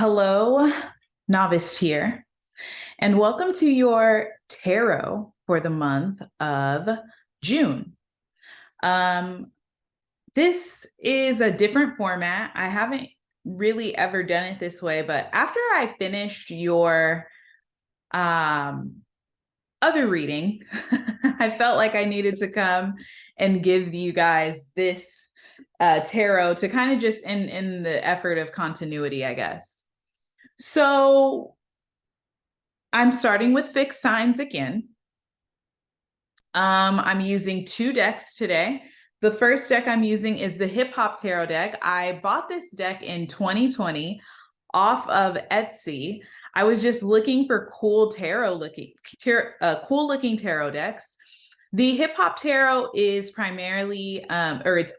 Hello, novice here, and welcome to your tarot for the month of June. Um, this is a different format. I haven't really ever done it this way, but after I finished your other reading, I felt like I needed to come and give you guys this tarot to kind of just in the effort of continuity, I guess. So I'm starting with fixed signs again. I'm using two decks today. The first deck I'm using is the Hip Hop Tarot deck. I bought this deck in 2020 off of Etsy. I was just looking for cool cool looking tarot decks. The Hip Hop Tarot is primarily, uh, it's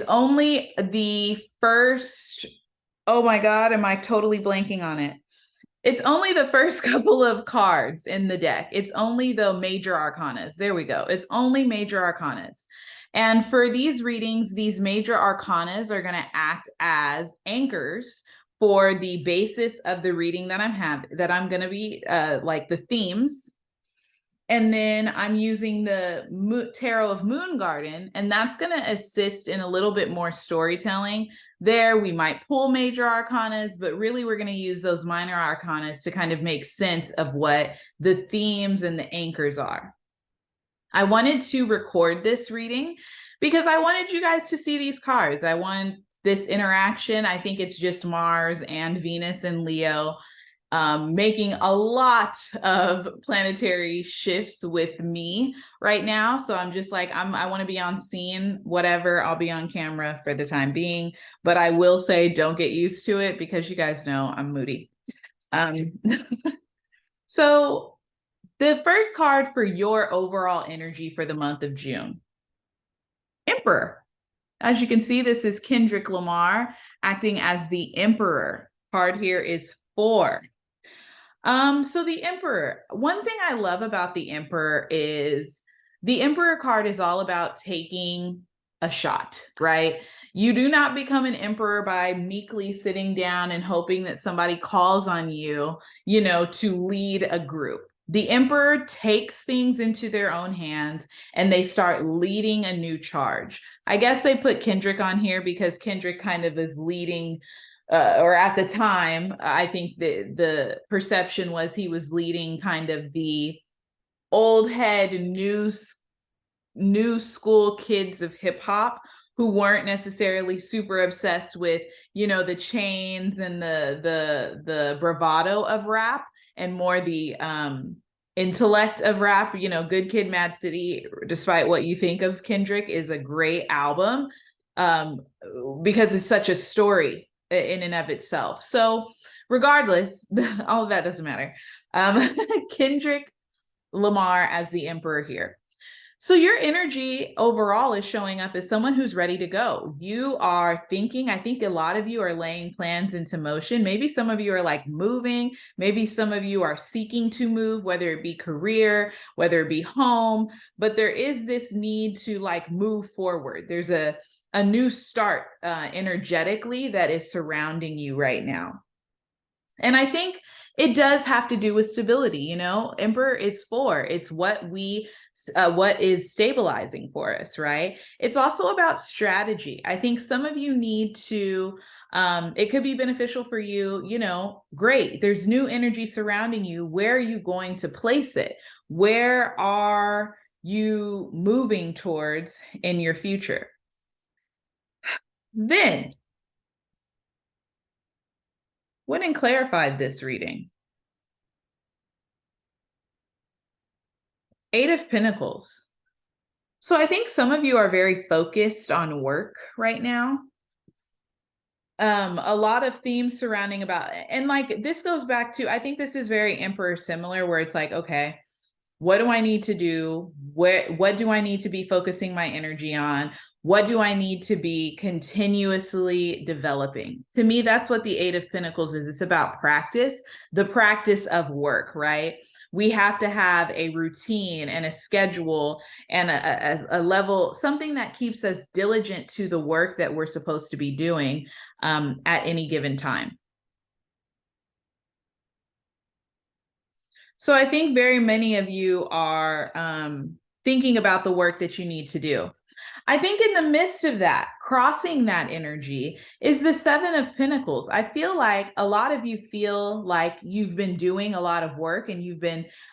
only the first. Oh my God, am I totally blanking on it? It's only the first couple of cards in the deck. It's only the major arcanas. There we go. It's only major arcanas. And for these readings, these major arcanas are going to act as anchors for the basis of the reading that I'm going to be like the themes. And then I'm using the Tarot of Moon Garden, and that's going to assist in a little bit more storytelling. There, we might pull major arcanas, but really we're going to use those minor arcanas to kind of make sense of what the themes and the anchors are. I wanted to record this reading because I wanted you guys to see these cards. I want this interaction. I think it's just Mars and Venus and Leo making a lot of planetary shifts with me right now. So I'm just like, I want to be on scene, whatever. I'll be on camera for the time being, but I will say, don't get used to it because you guys know I'm moody. So the first card for your overall energy for the month of June, Emperor. As you can see, this is Kendrick Lamar acting as the Emperor. Card here is 4. So the Emperor, one thing I love about the Emperor is the Emperor card is all about taking a shot, right? You do not become an emperor by meekly sitting down and hoping that somebody calls on you, to lead a group. The emperor takes things into their own hands and they start leading a new charge. I guess they put Kendrick on here because Kendrick kind of is leading or at the time, I think the perception was he was leading kind of the old head new school kids of hip hop who weren't necessarily super obsessed with, the chains and the bravado of rap and more the intellect of rap. Good Kid, Mad City, despite what you think of Kendrick, is a great album because it's such a story in and of itself. So regardless, all of that doesn't matter. Kendrick Lamar as the emperor here. So your energy overall is showing up as someone who's ready to go. You are thinking, I think a lot of you are laying plans into motion. Maybe some of you are like moving. Maybe some of you are seeking to move, whether it be career, whether it be home, but there is this need to like move forward. There's a new start energetically that is surrounding you right now. And I think it does have to do with stability. Emperor is 4. It's what is stabilizing for us, right? It's also about strategy. I think some of you need to, it could be beneficial for you, great. There's new energy surrounding you. Where are you going to place it? Where are you moving towards in your future? Then, went and clarified this reading. 8 of Pentacles. So I think some of you are very focused on work right now. A lot of themes surrounding and like this goes back to, I think this is very Emperor similar, where it's like, okay, what do I need to do? What do I need to be focusing my energy on? What do I need to be continuously developing? To me, that's what the 8 of Pentacles is. It's about practice, the practice of work, right? We have to have a routine and a schedule and a level, something that keeps us diligent to the work that we're supposed to be doing at any given time. So I think very many of you are thinking about the work that you need to do. I think in the midst of that, crossing that energy is the Seven of Pentacles. I feel like a lot of you feel like you've been doing a lot of work and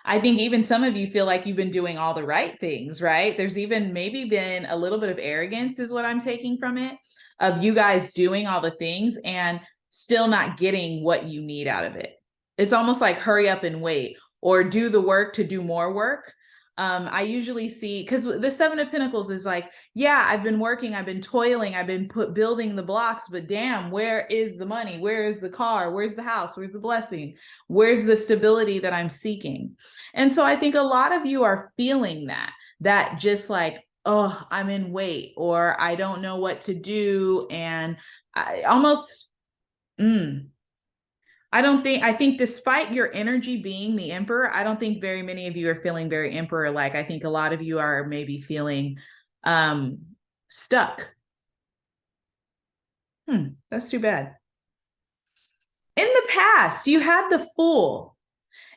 I think even some of you feel like you've been doing all the right things, right? There's even maybe been a little bit of arrogance is what I'm taking from it, of you guys doing all the things and still not getting what you need out of it. It's almost like hurry up and wait, or do the work to do more work. I usually see, because the Seven of Pentacles is like, yeah, I've been working, I've been toiling, I've been building the blocks, but damn, where is the money? Where is the car? Where's the house? Where's the blessing? Where's the stability that I'm seeking? And so I think a lot of you are feeling that just like, oh, I'm in wait, or I don't know what to do. And I almost, I think despite your energy being the Emperor, I don't think very many of you are feeling very Emperor-like. I think a lot of you are maybe feeling stuck. That's too bad. In the past, you had the Fool.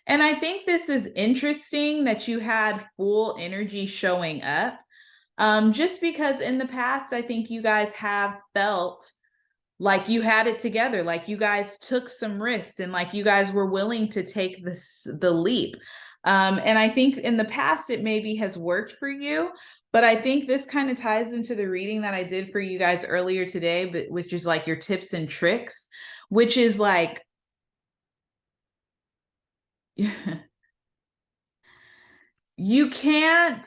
And I think this is interesting that you had Fool energy showing up. Just because in the past, I think you guys have felt like you had it together, like you guys took some risks and like you guys were willing to take the leap. And I think in the past, it maybe has worked for you, but I think this kind of ties into the reading that I did for you guys earlier today, but which is like your tips and tricks, which is like, you can't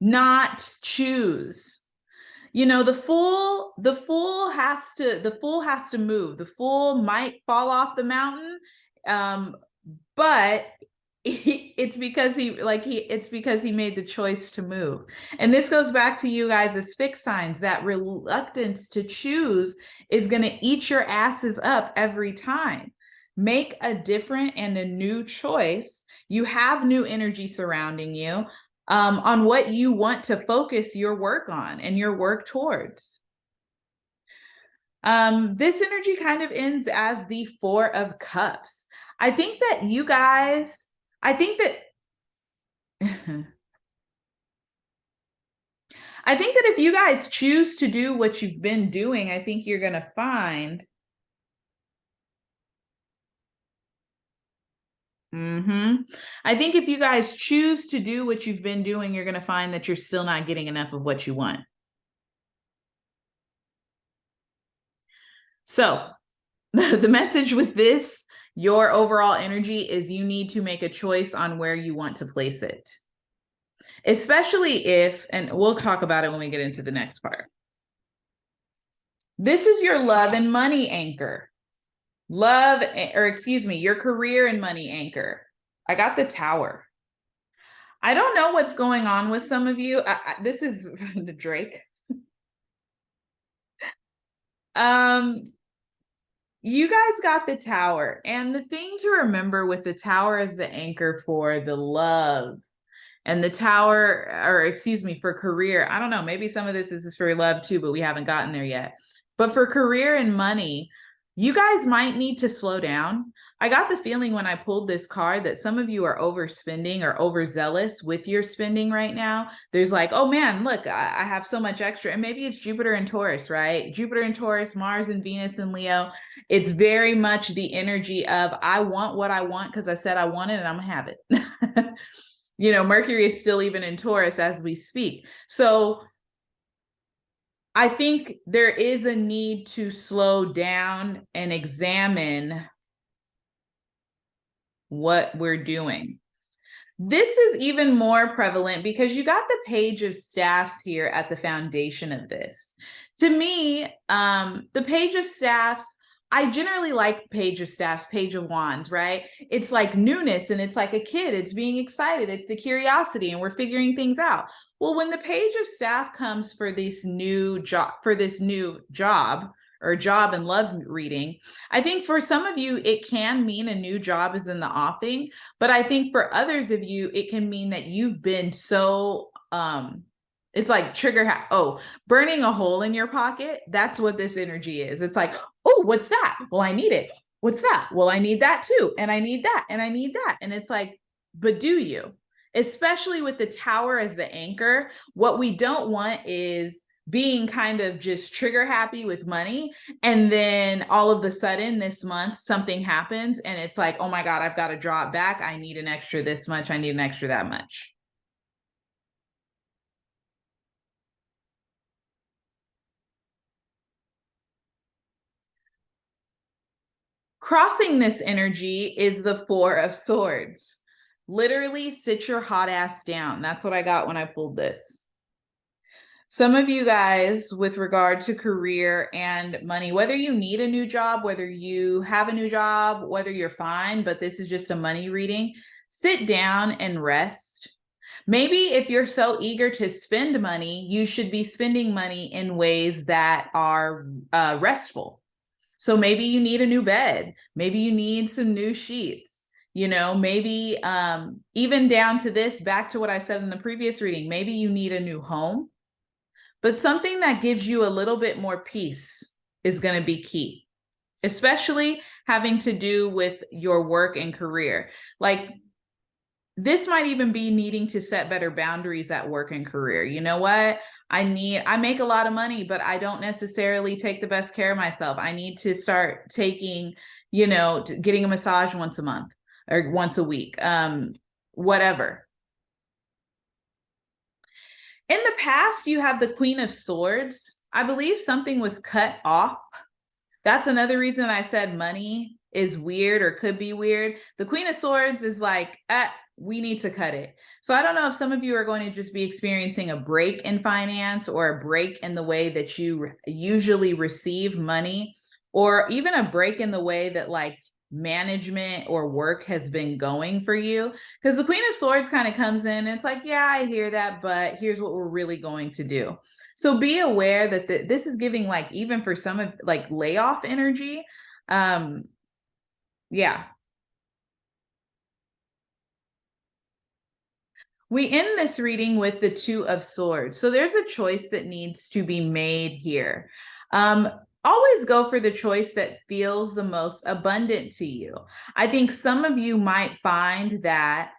not choose. You know, the fool has to move. The fool might fall off the mountain, but it's because he made the choice to move. And this goes back to you guys as fixed signs. That reluctance to choose is going to eat your asses up every time. Make a different and a new choice. You have new energy surrounding you on what you want to focus your work on and your work towards. This energy kind of ends as the Four of Cups. I think that you guys, I think that if you guys choose to do what you've been doing, I think you're going to find I think if you guys choose to do what you've been doing, you're going to find that you're still not getting enough of what you want. So the message with this, your overall energy, is you need to make a choice on where you want to place it. Especially if, and we'll talk about it when we get into the next part. This is your love and money anchor. Your career and money anchor. I got the Tower. I don't know what's going on with some of you. This is the Drake. You guys got the Tower. And the thing to remember with the Tower is the anchor for the love. And the Tower, for career. I don't know, maybe some of this is for love too, but we haven't gotten there yet. But for career and money, you guys might need to slow down. I got the feeling when I pulled this card that some of you are overspending or overzealous with your spending right now. There's like, oh man, look, I have so much extra. And maybe it's Jupiter and Taurus, right? Jupiter and Taurus, Mars and Venus and Leo. It's very much the energy of, I want what I want because I said I want it and I'm gonna have it. You know, Mercury is still even in Taurus as we speak. So I think there is a need to slow down and examine what we're doing. This is even more prevalent because you got the Page of Staffs here at the foundation of this. To me, the Page of Staffs, I generally like Page of Staffs, Page of Wands, right? It's like newness and it's like a kid. It's being excited. It's the curiosity and we're figuring things out. Well, when the Page of Staff comes for this new job, or job and love reading. I think for some of you, it can mean a new job is in the offing, but I think for others of you, it can mean that you've been so, it's like burning a hole in your pocket. That's what this energy is. It's like, oh, what's that? Well, I need it. What's that? Well, I need that too. And I need that. And I need that. And it's like, but do you? Especially with the tower as the anchor, what we don't want is being kind of just trigger happy with money. And then all of a sudden this month, something happens and it's like, oh my God, I've got to draw it back. I need an extra this much. I need an extra that much. Crossing this energy is the Four of Swords. Literally sit your hot ass down. That's what I got when I pulled this. Some of you guys, with regard to career and money, whether you need a new job, whether you have a new job, whether you're fine, but this is just a money reading, sit down and rest. Maybe if you're so eager to spend money, you should be spending money in ways that are restful. So maybe you need a new bed. Maybe you need some new sheets. You know, maybe even down to this, back to what I said in the previous reading, maybe you need a new home. But something that gives you a little bit more peace is going to be key, especially having to do with your work and career. Like this might even be needing to set better boundaries at work and career. You know what? I make a lot of money, but I don't necessarily take the best care of myself. I need to start taking, getting a massage once a month or once a week, whatever. In the past, you have the Queen of Swords. I believe something was cut off. That's another reason I said money is weird or could be weird. The Queen of Swords is like, we need to cut it. So I don't know if some of you are going to just be experiencing a break in finance or a break in the way that you usually receive money, or even a break in the way that like management or work has been going for you. Because the Queen of Swords kind of comes in and it's like, yeah, I hear that, but here's what we're really going to do. So be aware that this is giving like, even for some of like layoff energy. Yeah. We end this reading with the Two of Swords. So there's a choice that needs to be made here. Always go for the choice that feels the most abundant to you. I think some of you might find that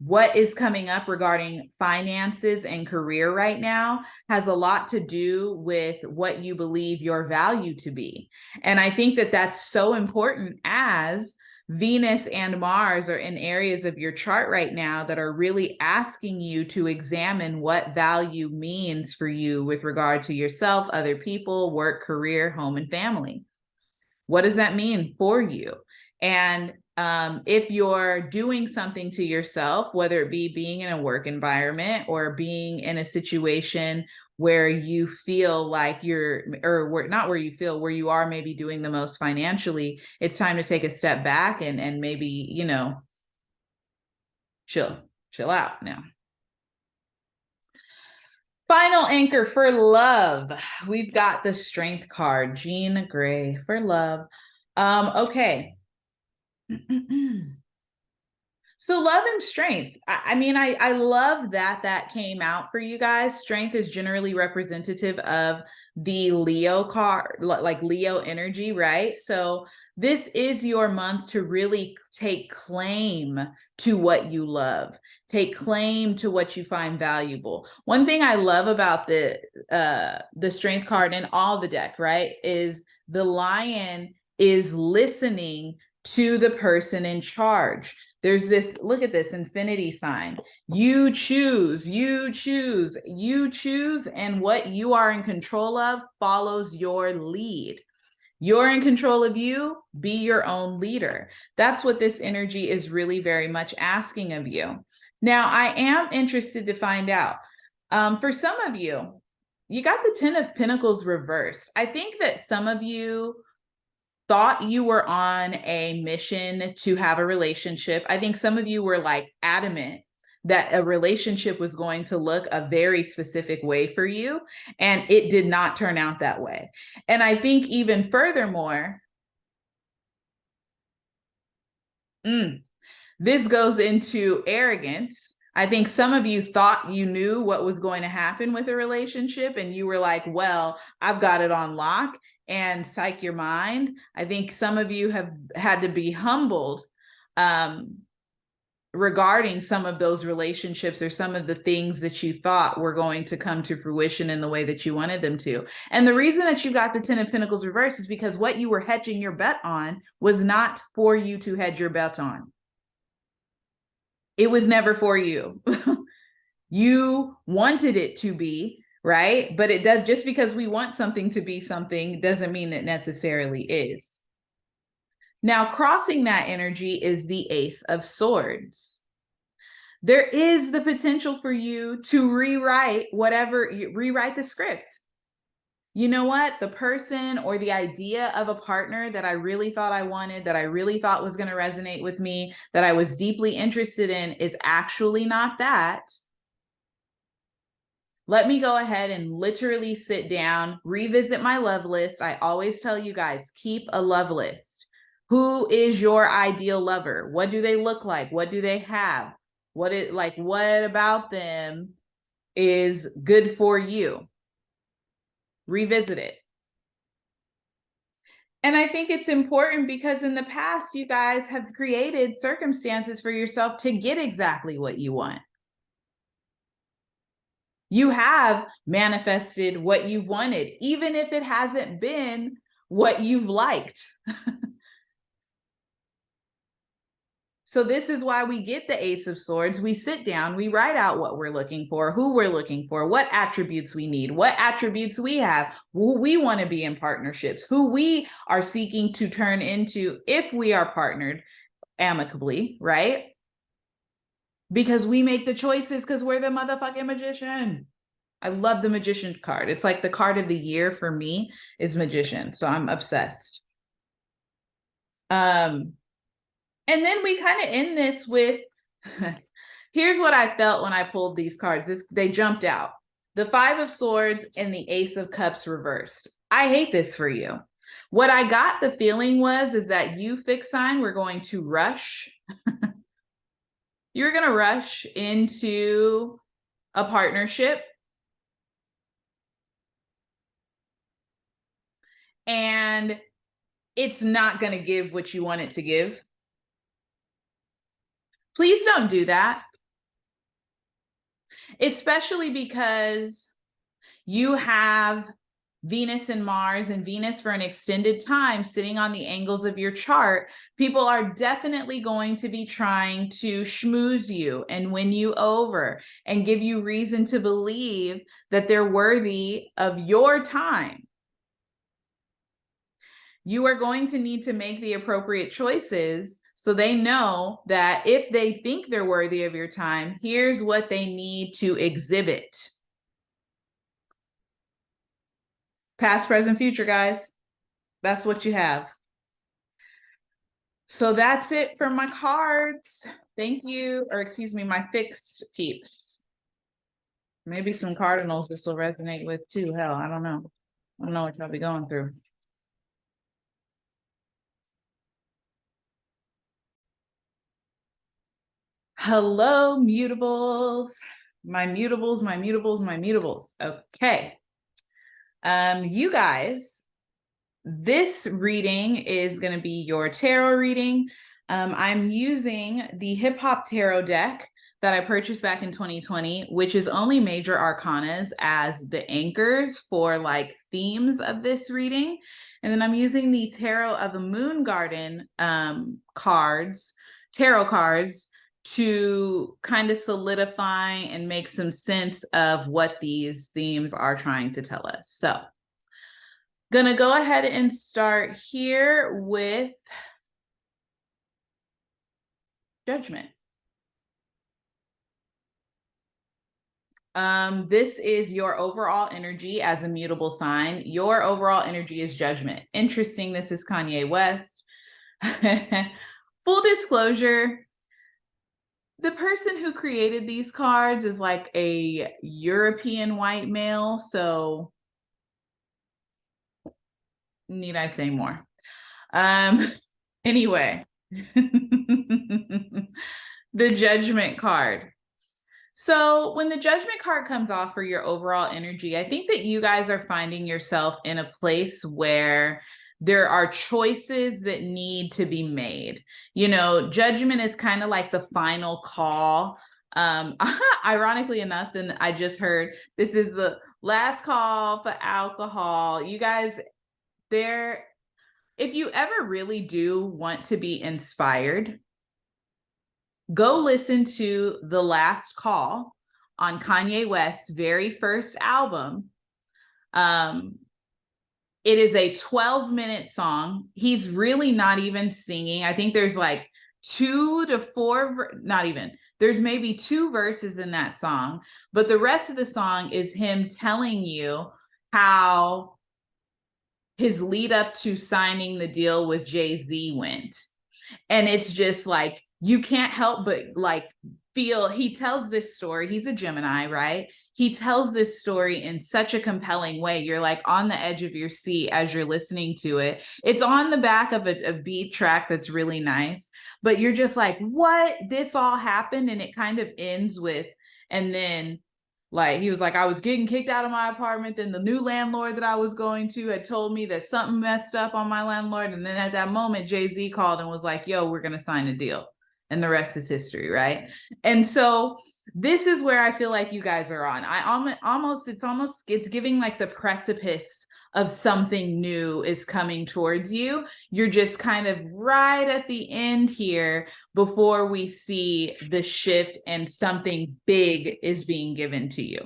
what is coming up regarding finances and career right now has a lot to do with what you believe your value to be. And I think that that's so important, as Venus and Mars are in areas of your chart right now that are really asking you to examine what value means for you with regard to yourself, other people, work, career, home, and family. What does that mean for you? And if you're doing something to yourself, whether it be being in a work environment or being in a situation where you feel like where you are maybe doing the most financially, it's time to take a step back and maybe, chill out now. Final anchor for love. We've got the Strength card, Jean Grey for love. Okay. So love and strength. I love that came out for you guys. Strength is generally representative of the Leo card, like Leo energy, right? So this is your month to really take claim to what you love. Take claim to what you find valuable. One thing I love about the Strength card in all the deck, right, is the Lion is listening to the person in charge. There's this, look at this infinity sign. You choose, and what you are in control of follows your lead. You're in control of you, be your own leader. That's what this energy is really very much asking of you. Now, I am interested to find out, for some of you, you got the 10 of Pentacles reversed. I think that some of you thought you were on a mission to have a relationship. I think some of you were like adamant that a relationship was going to look a very specific way for you, and it did not turn out that way. And I think even furthermore, this goes into arrogance. I think some of you thought you knew what was going to happen with a relationship, and you were like, well, I've got it on lock, and psych your mind. I think some of you have had to be humbled regarding some of those relationships or some of the things that you thought were going to come to fruition in the way that you wanted them to. And the reason that you got the 10 of Pentacles reversed is because what you were hedging your bet on was not for you to hedge your bet on. It was never for you. You wanted it to be, right? But it does, just because we want something to be something doesn't mean it necessarily is. Now, crossing that energy is the Ace of Swords. There is the potential for you to rewrite the script. You know what? The person or the idea of a partner that I really thought I wanted, that I really thought was going to resonate with me, that I was deeply interested in, is actually not that. Let me go ahead and literally sit down, revisit my love list. I always tell you guys, keep a love list. Who is your ideal lover? What do they look like? What do they have? What about them is good for you? Revisit it. And I think it's important because in the past, you guys have created circumstances for yourself to get exactly what you want. You have manifested what you've wanted, even if it hasn't been what you've liked. So this is why we get the Ace of Swords. We sit down, we write out what we're looking for, who we're looking for, what attributes we need, what attributes we have, who we want to be in partnerships, who we are seeking to turn into if we are partnered amicably, right? Because we make the choices because we're the motherfucking magician. I love the Magician card. It's like the card of the year for me is Magician. So I'm obsessed. And then we kind of end this with, here's what I felt when I pulled these cards. They jumped out. The Five of Swords and the Ace of Cups reversed. I hate this for you. What I got the feeling is that you, fixed sign, were going to rush. You're going to rush into a partnership. And it's not going to give what you want it to give. Please don't do that. Especially because you have Venus and Mars, and Venus for an extended time sitting on the angles of your chart. People are definitely going to be trying to schmooze you and win you over and give you reason to believe that they're worthy of your time. You are going to need to make the appropriate choices so they know that if they think they're worthy of your time, here's what they need to exhibit. Past, present, future, guys. That's what you have. So that's it for my cards. Thank you, or excuse me, my fixed peeps. Maybe some cardinals this will resonate with too. Hell, I don't know. I don't know what y'all be going through. Hello, mutables. My mutables, my mutables, my mutables. Okay. You guys, this reading is going to be your tarot reading. I'm using the Hip Hop Tarot deck that I purchased back in 2020, which is only major arcanas as the anchors for like themes of this reading. And then I'm using the Tarot of the Moon Garden tarot cards, to kind of solidify and make some sense of what these themes are trying to tell us. So gonna go ahead and start here with Judgment. This is your overall energy as a mutable sign. Your overall energy is Judgment. Interesting, this is Kanye West. Full disclosure, The person who created these cards is like a European white male. So need I say more? Anyway, the judgment card. So when the judgment card comes off for your overall energy, I think that you guys are finding yourself in a place where there are choices that need to be made. You know, judgment is kind of like the final call. Ironically enough, and I just heard this is the last call for alcohol. You guys, there, if you ever really do want to be inspired, go listen to The Last Call on Kanye West's very first album. It is a 12-minute song. He's really not even singing. I think there's like 2 to 4, not even, there's maybe 2 verses in that song, but the rest of the song is him telling you how his lead up to signing the deal with Jay-Z went. And it's just like, you can't help but like feel, he tells this story. He's a Gemini, right? He tells this story in such a compelling way. You're like on the edge of your seat as you're listening to it. It's on the back of a beat track that's really nice, but you're just like, what? This all happened? And it kind of ends with, and then like he was like, I was getting kicked out of my apartment. Then the new landlord that I was going to had told me that something messed up on my landlord. And then at that moment, Jay-Z called and was like, yo, we're going to sign a deal. And the rest is history, right? And so this is where I feel like you guys are on. It's giving like the precipice of something new is coming towards you. You're just kind of right at the end here before we see the shift and something big is being given to you.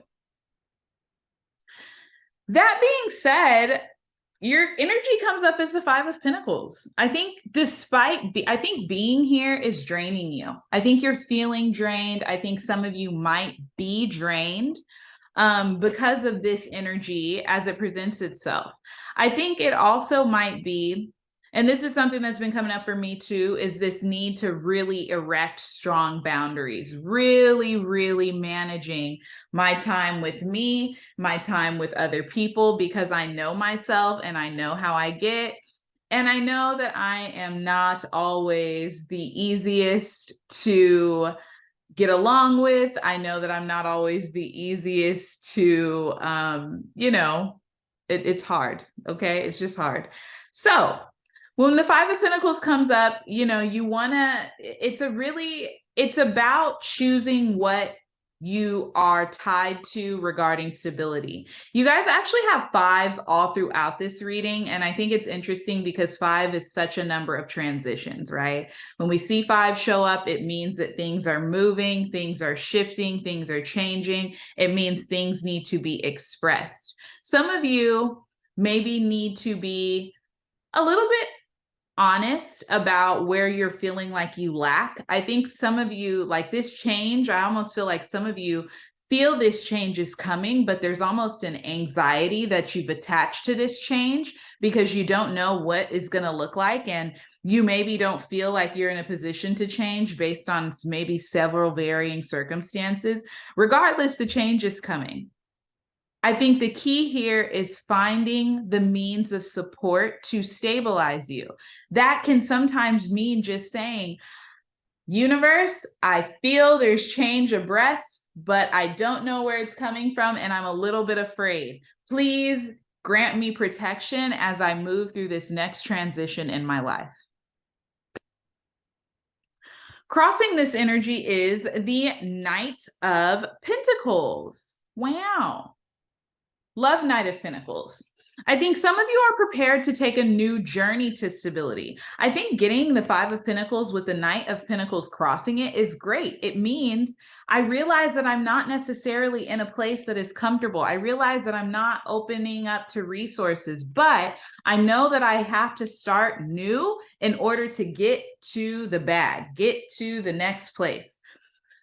That being said, your energy comes up as the 5 of Pentacles. I think I think being here is draining you. I think you're feeling drained. I think some of you might be drained because of this energy as it presents itself. I think it also might be, and this is something that's been coming up for me too, is this need to really erect strong boundaries, really, really managing my time with me, my time with other people, because I know myself and I know how I get. And I know that I am not always the easiest to get along with. I know that I'm not always the easiest to, it's hard. Okay. It's just hard. So when the 5 of Pentacles comes up, it's about choosing what you are tied to regarding stability. You guys actually have 5s all throughout this reading. And I think it's interesting because 5 is such a number of transitions, right? When we see 5 show up, it means that things are moving, things are shifting, things are changing. It means things need to be expressed. Some of you maybe need to be a little bit honest about where you're feeling like you lack. I think some of you, like this change, I almost feel like some of you feel this change is coming, but there's almost an anxiety that you've attached to this change because you don't know what it's going to look like. And you maybe don't feel like you're in a position to change based on maybe several varying circumstances. Regardless, the change is coming. I think the key here is finding the means of support to stabilize you. That can sometimes mean just saying, universe, I feel there's change abreast, but I don't know where it's coming from, and I'm a little bit afraid. Please grant me protection as I move through this next transition in my life. Crossing this energy is the Knight of Pentacles. Wow. Love, Knight of Pentacles. I think some of you are prepared to take a new journey to stability. I think getting the 5 of Pentacles with the Knight of Pentacles crossing it is great. It means I realize that I'm not necessarily in a place that is comfortable. I realize that I'm not opening up to resources, but I know that I have to start new in order to get to the bag, get to the next place.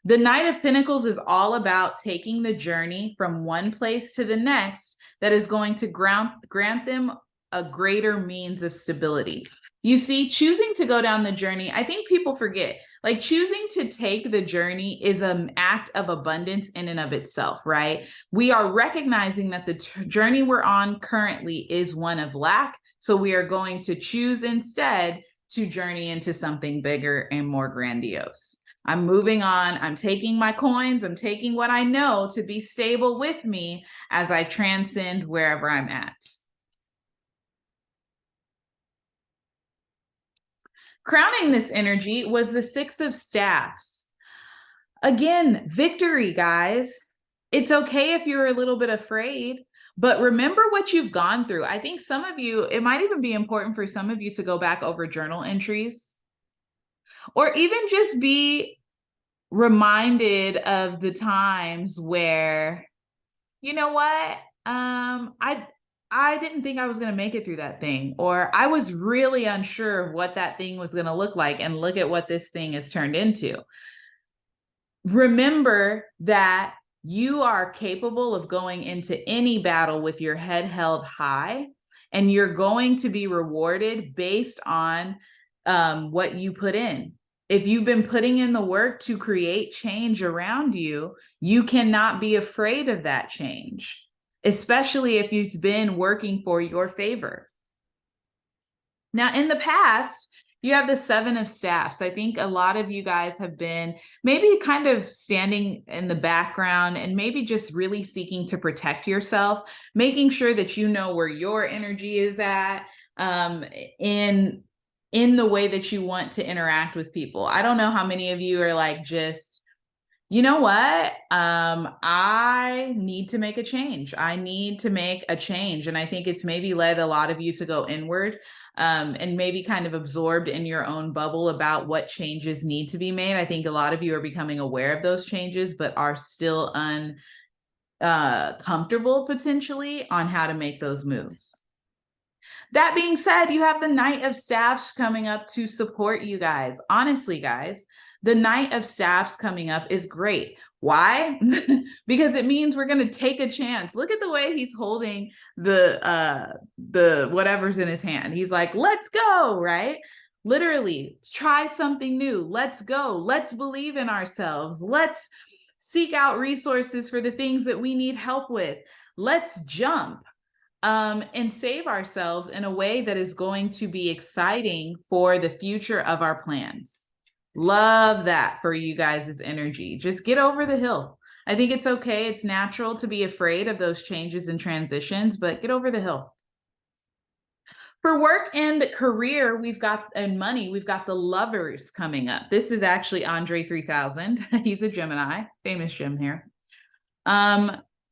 The Knight of Pentacles is all about taking the journey from one place to the next that is going to grant them a greater means of stability. You see, choosing to go down the journey, I think people forget, like choosing to take the journey is an act of abundance in and of itself, right? We are recognizing that the journey we're on currently is one of lack. So we are going to choose instead to journey into something bigger and more grandiose. I'm moving on. I'm taking my coins. I'm taking what I know to be stable with me as I transcend wherever I'm at. Crowning this energy was the Six of Staffs. Again, victory, guys. It's okay if you're a little bit afraid, but remember what you've gone through. I think some of you, it might even be important for some of you to go back over journal entries or even just be reminded of the times where, you know what, I didn't think I was going to make it through that thing, or I was really unsure of what that thing was going to look like, and look at what this thing has turned into. Remember that you are capable of going into any battle with your head held high, and you're going to be rewarded based on what you put in. If you've been putting in the work to create change around you, you cannot be afraid of that change, especially if it's been working for your favor. Now, in the past, you have the Seven of Staffs. I think a lot of you guys have been maybe kind of standing in the background and maybe just really seeking to protect yourself, making sure that you know where your energy is at in the way that you want to interact with people. I don't know how many of you are like, just, you know what? I need to make a change. I need to make a change. And I think it's maybe led a lot of you to go inward and maybe kind of absorbed in your own bubble about what changes need to be made. I think a lot of you are becoming aware of those changes, but are still uncomfortable potentially on how to make those moves. That being said, you have the Knight of Staffs coming up to support you guys. Honestly, guys, the Knight of Staffs coming up is great. Why? Because it means we're going to take a chance. Look at the way he's holding the whatever's in his hand. He's like, let's go, right? Literally, try something new. Let's go. Let's believe in ourselves. Let's seek out resources for the things that we need help with. Let's jump. And save ourselves in a way that is going to be exciting for the future of our plans. Love that for you guys' energy. Just get over the hill. I think it's okay. It's natural to be afraid of those changes and transitions, but get over the hill. For work and career, and money, we've got the Lovers coming up. This is actually Andre 3000. He's a Gemini, famous Gem here.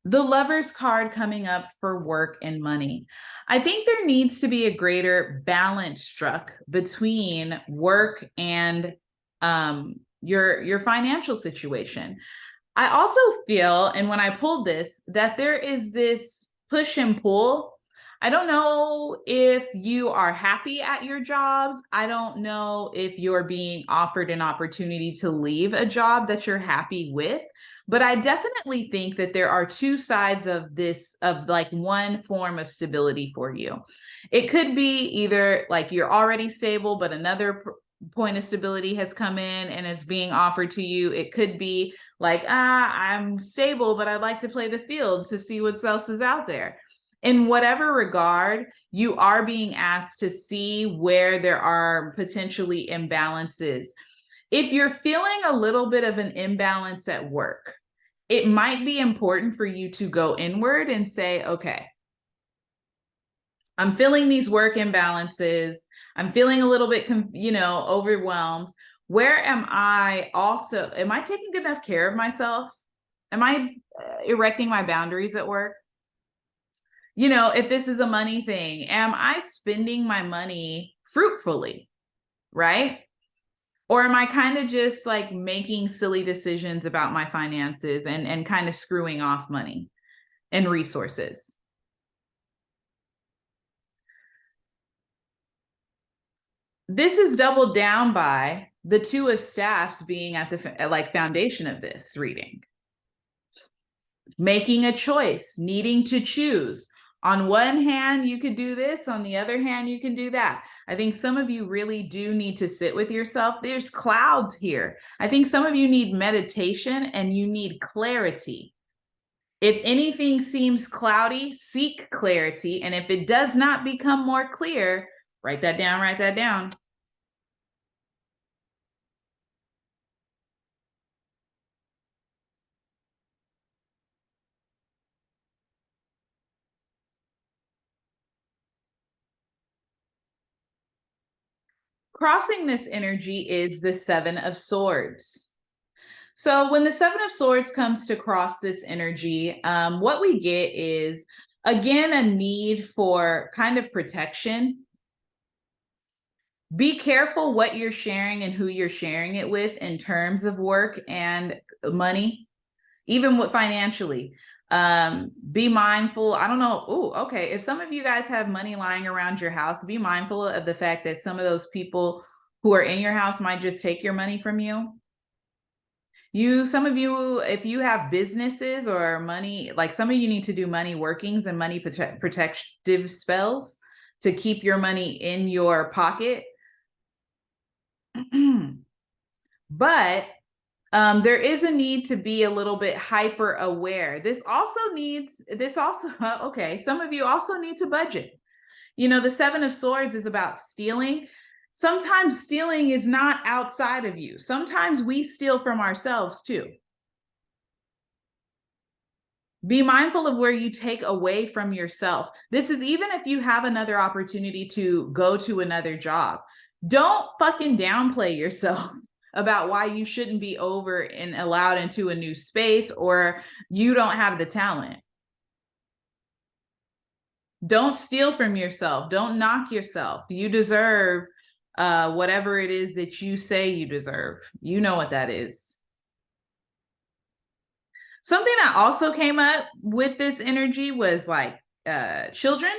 The Lovers card coming up for work and money. I think there needs to be a greater balance struck between work and your financial situation. I also feel, and when I pulled this, that there is this push and pull. I don't know if you are happy at your jobs. I don't know if you're being offered an opportunity to leave a job that you're happy with. But I definitely think that there are two sides of this, of like one form of stability for you. It could be either like you're already stable, but another point of stability has come in and is being offered to you. It could be like, I'm stable, but I'd like to play the field to see what else is out there. In whatever regard, you are being asked to see where there are potentially imbalances. If you're feeling a little bit of an imbalance at work, it might be important for you to go inward and say, okay, I'm feeling these work imbalances. I'm feeling a little bit, overwhelmed. Where am I taking good enough care of myself? Am I erecting my boundaries at work? If this is a money thing, am I spending my money fruitfully, right? Or am I kind of just like making silly decisions about my finances and kind of screwing off money and resources? This is doubled down by the Two of Staffs being at the foundation of this reading. Making a choice, needing to choose. On one hand, you could do this. On the other hand, you can do that. I think some of you really do need to sit with yourself. There's clouds here. I think some of you need meditation and you need clarity. If anything seems cloudy, seek clarity. And if it does not become more clear, write that down, write that down. Crossing this energy is the Seven of Swords. So when the Seven of Swords comes to cross this energy, what we get is, again, a need for kind of protection. Be careful what you're sharing and who you're sharing it with in terms of work and money, even with financially. Be mindful. I don't know. Oh, okay. If some of you guys have money lying around your house, be mindful of the fact that some of those people who are in your house might just take your money from you. Some of you, if you have businesses or money, like some of you need to do money workings and money protective spells to keep your money in your pocket. But there is a need to be a little bit hyper aware. Okay, some of you also need to budget. You know, the Seven of Swords is about stealing. Sometimes stealing is not outside of you. Sometimes we steal from ourselves too. Be mindful of where you take away from yourself. This is even if you have another opportunity to go to another job. Don't fucking downplay yourself about why you shouldn't be over and allowed into a new space or you don't have the talent. Don't steal from yourself. Don't knock yourself. You deserve whatever it is that you say you deserve. You know what that is. Something that also came up with this energy was like children.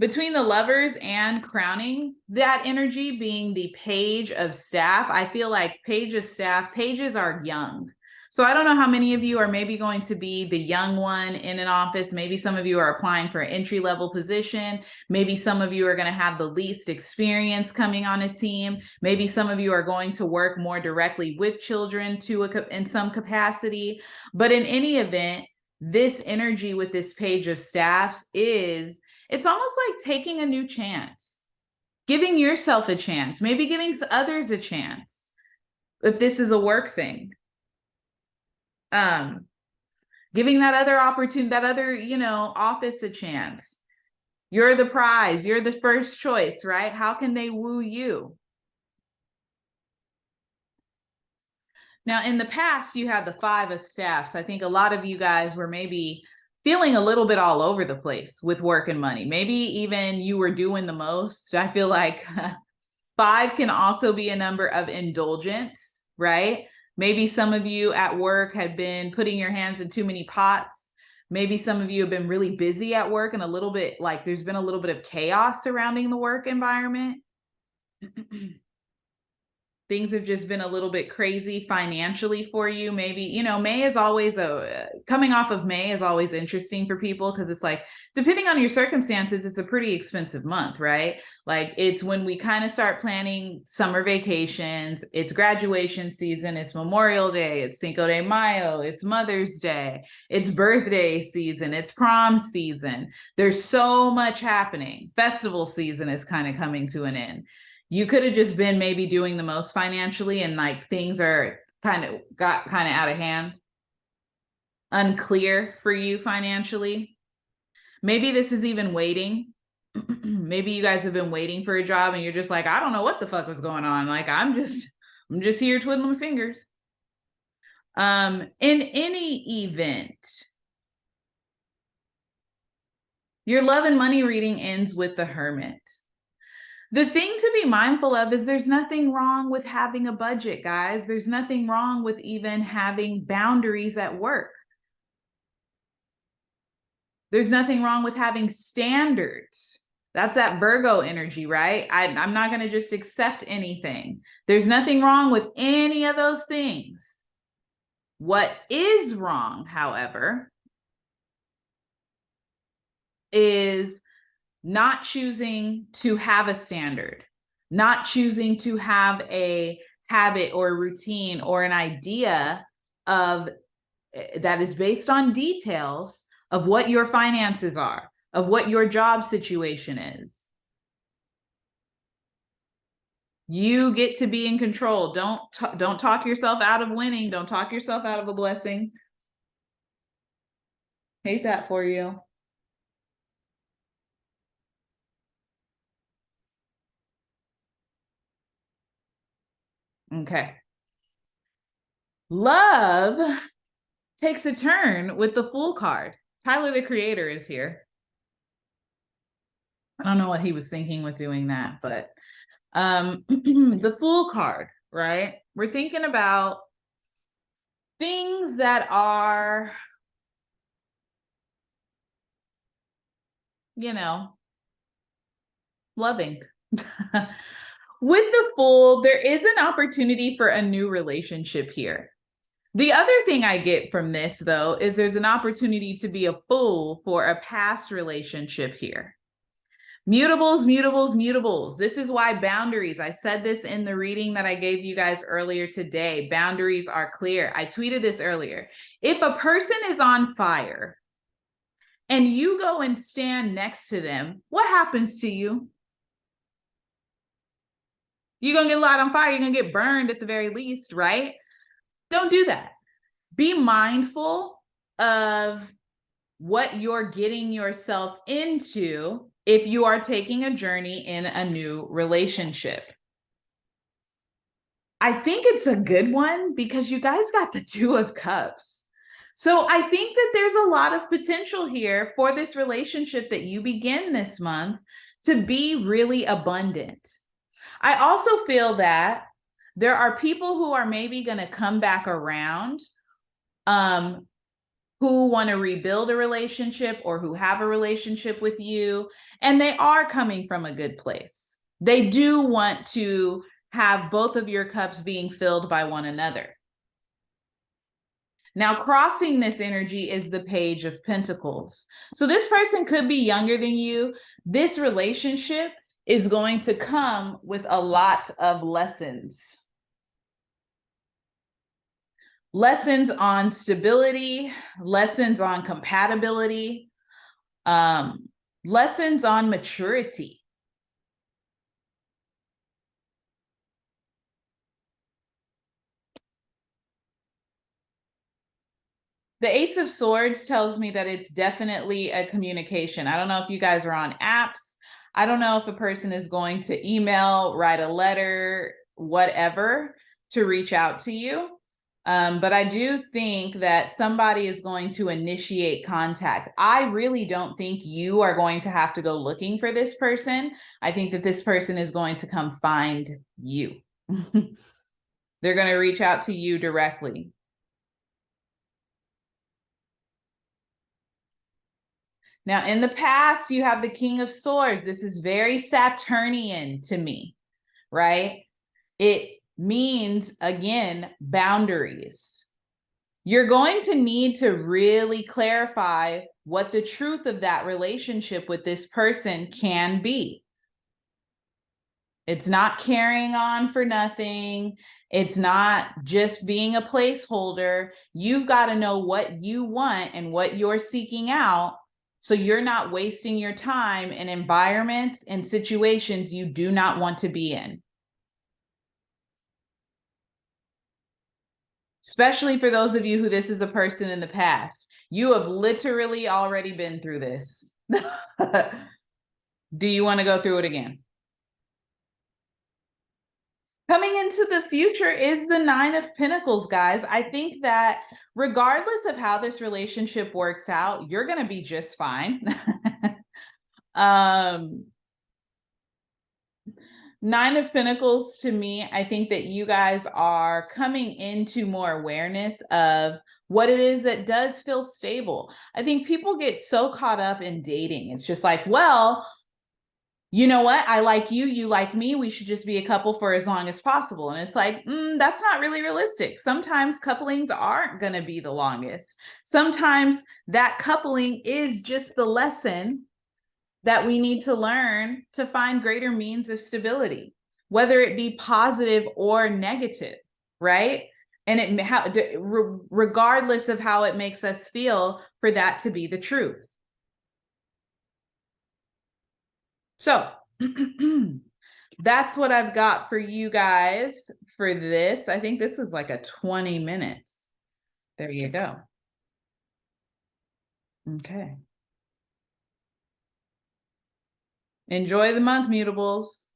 Between the Lovers and crowning, that energy being the Page of Staff, I feel like Page of Staff, pages are young. So I don't know how many of you are maybe going to be the young one in an office. Maybe some of you are applying for an entry-level position. Maybe some of you are going to have the least experience coming on a team. Maybe some of you are going to work more directly with children in some capacity. But in any event, this energy with this Page of Staffs it's almost like taking a new chance, giving yourself a chance, maybe giving others a chance. If this is a work thing, giving that other opportunity, that other, office a chance. You're the prize. You're the first choice, right? How can they woo you? Now, in the past, you had the Five of Staffs. I think a lot of you guys were maybe feeling a little bit all over the place with work and money. Maybe even you were doing the most. I feel like five can also be a number of indulgence, right? Maybe some of you at work had been putting your hands in too many pots. Maybe some of you have been really busy at work and a little bit like there's been a little bit of chaos surrounding the work environment. Things have just been a little bit crazy financially for you. Maybe, May is always coming off of May is always interesting for people because it's like, depending on your circumstances, it's a pretty expensive month, right? Like it's when we kind of start planning summer vacations, it's graduation season, it's Memorial Day, it's Cinco de Mayo, it's Mother's Day, it's birthday season, it's prom season. There's so much happening. Festival season is kind of coming to an end. You could have just been maybe doing the most financially and like things are got kind of out of hand, unclear for you financially. Maybe this is even waiting. Maybe you guys have been waiting for a job and you're just like, I don't know what the fuck was going on. Like, I'm just here twiddling my fingers. In any event, your love and money reading ends with the Hermit. The thing to be mindful of is there's nothing wrong with having a budget, guys. There's nothing wrong with even having boundaries at work. There's nothing wrong with having standards. That's that Virgo energy, right? I'm not going to just accept anything. There's nothing wrong with any of those things. What is wrong, however, is not choosing to have a standard, not choosing to have a habit or a routine or an idea of that is based on details of what your finances are, of what your job situation is. You get to be in control. Don't talk yourself out of winning. Don't talk yourself out of a blessing. Hate that for you. Okay. Love takes a turn with the Fool card. Tyler, the creator, is here. I don't know what he was thinking with doing that, but the Fool card, right? We're thinking about things that are, loving. With the Fool, there is an opportunity for a new relationship here. The other thing I get from this, though, is there's an opportunity to be a fool for a past relationship here. Mutables, mutables, mutables. This is why boundaries, I said this in the reading that I gave you guys earlier today, boundaries are clear. I tweeted this earlier. If a person is on fire and you go and stand next to them, what happens to you? You're going to get light on fire. You're going to get burned at the very least, right? Don't do that. Be mindful of what you're getting yourself into if you are taking a journey in a new relationship. I think it's a good one because you guys got the Two of Cups. So I think that there's a lot of potential here for this relationship that you begin this month to be really abundant. I also feel that there are people who are maybe going to come back around who want to rebuild a relationship or who have a relationship with you, and they are coming from a good place. They do want to have both of your cups being filled by one another. Now, crossing this energy is the Page of Pentacles. So this person could be younger than you. This relationship is going to come with a lot of lessons. Lessons on stability, lessons on compatibility, lessons on maturity. The Ace of Swords tells me that it's definitely a communication. I don't know if you guys are on apps. I don't know if a person is going to email, write a letter, whatever, to reach out to you. But I do think that somebody is going to initiate contact. I really don't think you are going to have to go looking for this person. I think that this person is going to come find you. They're going to reach out to you directly. Now, in the past, you have the King of Swords. This is very Saturnian to me, right? It means, again, boundaries. You're going to need to really clarify what the truth of that relationship with this person can be. It's not carrying on for nothing. It's not just being a placeholder. You've got to know what you want and what you're seeking out, so you're not wasting your time in environments and situations you do not want to be in. Especially for those of you who this is a person in the past. You have literally already been through this. Do you want to go through it again? Coming into the future is the Nine of Pentacles, guys. I think that regardless of how this relationship works out, you're going to be just fine. Nine of Pentacles, to me, I think that you guys are coming into more awareness of what it is that does feel stable. I think people get so caught up in dating. It's just like, well, you know what? I like you, you like me. We should just be a couple for as long as possible. And it's like, that's not really realistic. Sometimes couplings aren't going to be the longest. Sometimes that coupling is just the lesson that we need to learn to find greater means of stability, whether it be positive or negative, right? And regardless of how it makes us feel, for that to be the truth. So that's what I've got for you guys for this. I think this was like a 20 minutes. There you go. Okay. Enjoy the month, mutables.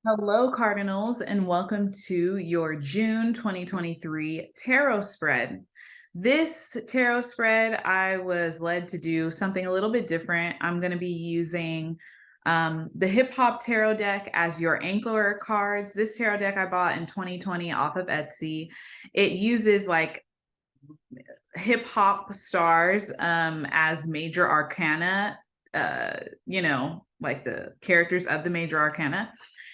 Hello, Cardinals, and welcome to your June 2023 tarot spread. This tarot spread, I was led to do something a little bit different. I'm going to be using the Hip Hop Tarot deck as your anchor cards. This tarot deck I bought in 2020 off of Etsy. It uses like hip hop stars as major arcana, like the characters of the major arcana.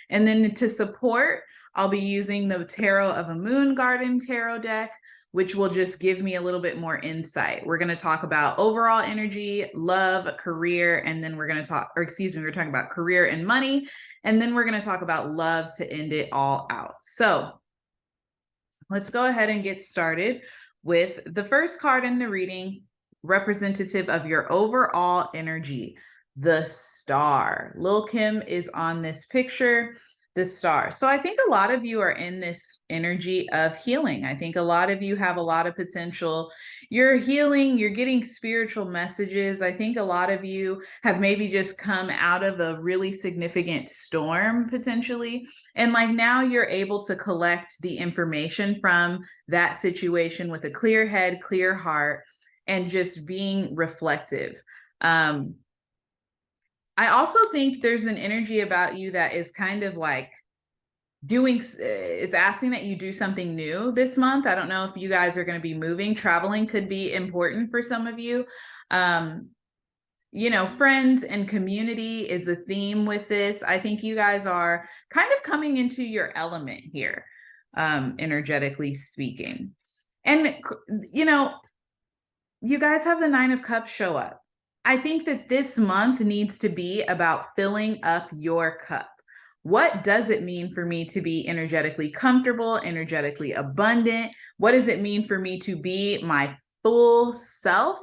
And then to support, I'll be using the Tarot of a Moon Garden tarot deck, which will just give me a little bit more insight. We're going to talk about overall energy, love, career, and then we're talking about career and money, and then we're going to talk about love to end it all out. So let's go ahead and get started with the first card in the reading, representative of your overall energy, the Star. Lil Kim is on this picture, the Star. So I think a lot of you are in this energy of healing. I think a lot of you have a lot of potential. You're healing, you're getting spiritual messages. I think a lot of you have maybe just come out of a really significant storm potentially. And like now you're able to collect the information from that situation with a clear head, clear heart, and just being reflective. I also think there's an energy about you that is kind of like it's asking that you do something new this month. I don't know if you guys are going to be moving. Traveling could be important for some of you. Friends and community is a theme with this. I think you guys are kind of coming into your element here, energetically speaking. And, you guys have the Nine of Cups show up. I think that this month needs to be about filling up your cup. What does it mean for me to be energetically comfortable, energetically abundant? What does it mean for me to be my full self?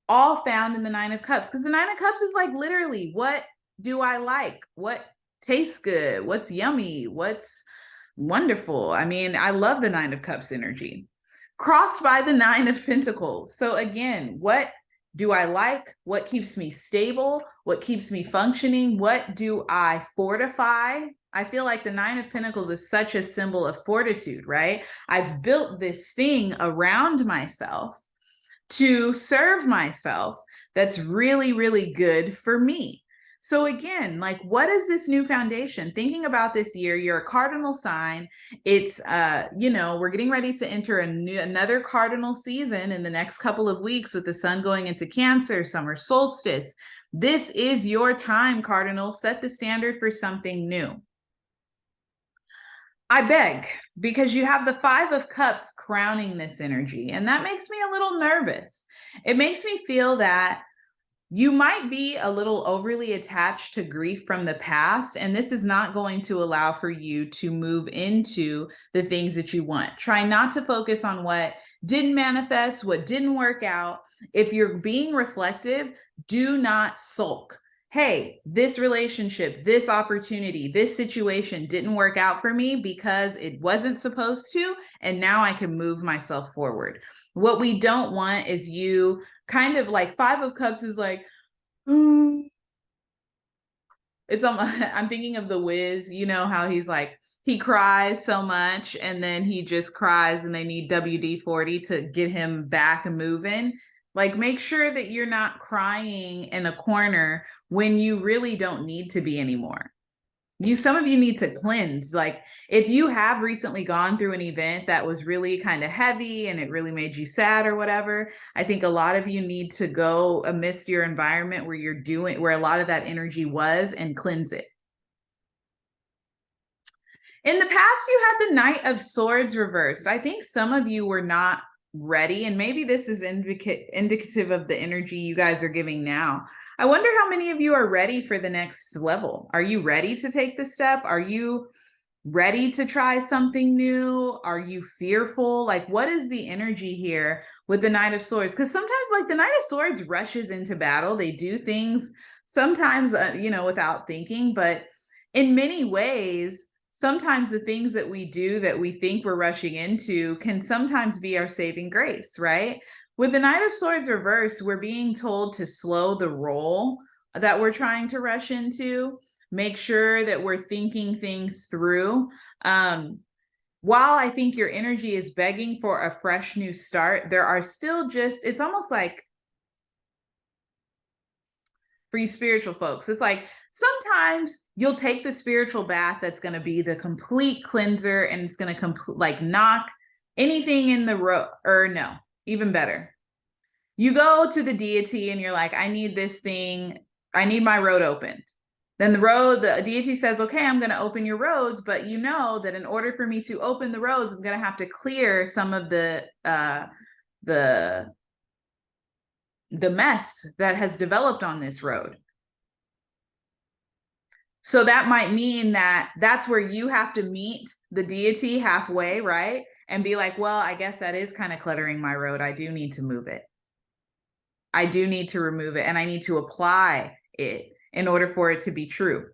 All found in the Nine of Cups. Because the Nine of Cups is like literally, what do I like? What tastes good? What's yummy? What's wonderful? I mean, I love the Nine of Cups energy. Crossed by the Nine of Pentacles. So again, what do I like? What keeps me stable? What keeps me functioning? What do I fortify? I feel like the Nine of Pentacles is such a symbol of fortitude, right? I've built this thing around myself to serve myself that's really, really good for me. So again, like, what is this new foundation? Thinking about this year, you're a cardinal sign. It's, we're getting ready to enter another cardinal season in the next couple of weeks with the sun going into Cancer, summer solstice. This is your time, cardinal. Set the standard for something new. I beg, because you have the Five of Cups crowning this energy, and that makes me a little nervous. It makes me feel that you might be a little overly attached to grief from the past, and this is not going to allow for you to move into the things that you want. Try not to focus on what didn't manifest, what didn't work out. If you're being reflective, do not sulk. Hey, this relationship, this opportunity, this situation didn't work out for me because it wasn't supposed to, and now I can move myself forward. What we don't want is you kind of like Five of Cups is like, I'm thinking of The Wiz, how he's like, he cries so much and then he just cries and they need WD-40 to get him back and moving. Like, make sure that you're not crying in a corner when you really don't need to be anymore. Some of you need to cleanse. Like, if you have recently gone through an event that was really kind of heavy and it really made you sad or whatever, I think a lot of you need to go amidst your environment where a lot of that energy was, and cleanse it. In the past, you had the Knight of Swords reversed. I think some of you were not ready, and maybe this is indicative of the energy you guys are giving now. I wonder how many of you are ready for the next level. Are you ready to take the step? Are you ready to try something new? Are you fearful? Like, what is the energy here with the Knight of Swords? Because sometimes, like, the Knight of Swords rushes into battle. They do things sometimes, without thinking, but in many ways, sometimes the things that we do that we think we're rushing into can sometimes be our saving grace, right? With the Knight of Swords reversed, we're being told to slow the roll that we're trying to rush into, make sure that we're thinking things through. While I think your energy is begging for a fresh new start, there are still it's almost like for you spiritual folks, it's like sometimes you'll take the spiritual bath that's going to be the complete cleanser and it's going to like knock anything in the road, or no, even better. You go to the deity and you're like, I need this thing. I need my road opened. Then the deity says, okay, I'm going to open your roads, but you know that in order for me to open the roads, I'm going to have to clear some of the mess that has developed on this road. So that might mean that that's where you have to meet the deity halfway, right? And be like, well, I guess that is kind of cluttering my road. I do need to move it. I do need to remove it, and I need to apply it in order for it to be true.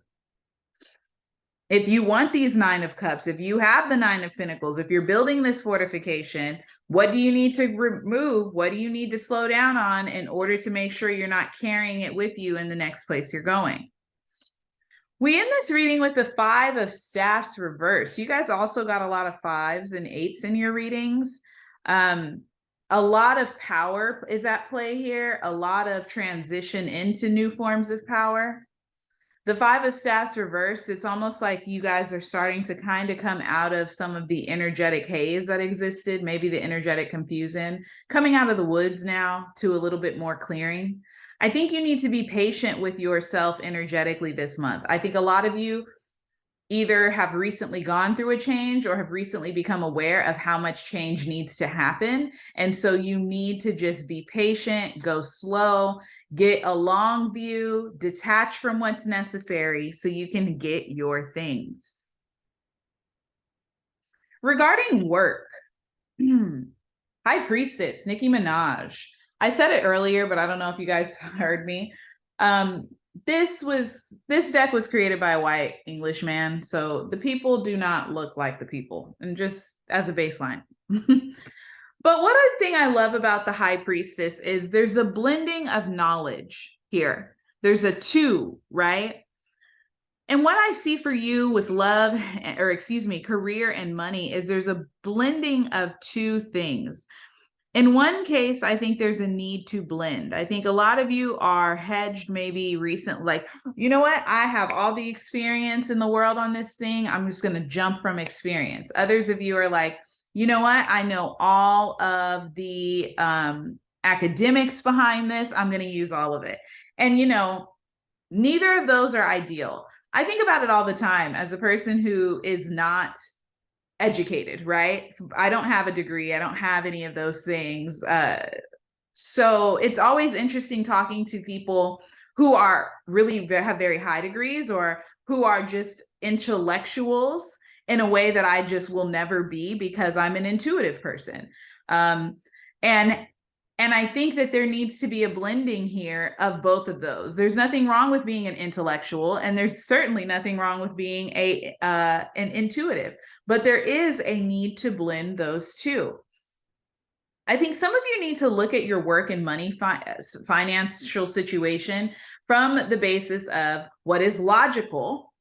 If you want these 9 of Cups, if you have the 9 of Pentacles, if you're building this fortification, what do you need to remove? What do you need to slow down on in order to make sure you're not carrying it with you in the next place you're going? We end this reading with the 5 of Staffs reversed. You guys also got a lot of 5s and 8s in your readings. A lot of power is at play here, a lot of transition into new forms of power. The 5 of Staffs reversed, it's almost like you guys are starting to kind of come out of some of the energetic haze that existed, maybe the energetic confusion, coming out of the woods now to a little bit more clearing. I think you need to be patient with yourself energetically this month. I think a lot of you either have recently gone through a change or have recently become aware of how much change needs to happen. And so you need to just be patient, go slow, get a long view, detach from what's necessary so you can get your things. Regarding work, High Priestess, Nicki Minaj. I said it earlier, but I don't know if you guys heard me. This deck was created by a white English man, so the people do not look like the people, and just as a baseline. But one thing I love about the High Priestess is there's a blending of knowledge here. There's a 2, right? And what I see for you with love, or excuse me, career and money is there's a blending of 2 things. In one case, I think there's a need to blend. I think a lot of you are hedged maybe recently, like, you know what? I have all the experience in the world on this thing. I'm just going to jump from experience. Others of you are like, you know what? I know all of the academics behind this. I'm going to use all of it. And, neither of those are ideal. I think about it all the time as a person who is not educated, right? I don't have a degree. I don't have any of those things. So it's always interesting talking to people who are really have very high degrees or who are just intellectuals in a way that I just will never be because I'm an intuitive person. And I think that there needs to be a blending here of both of those. There's nothing wrong with being an intellectual, and there's certainly nothing wrong with being an intuitive, but there is a need to blend those 2. I think some of you need to look at your work and money financial situation from the basis of what is logical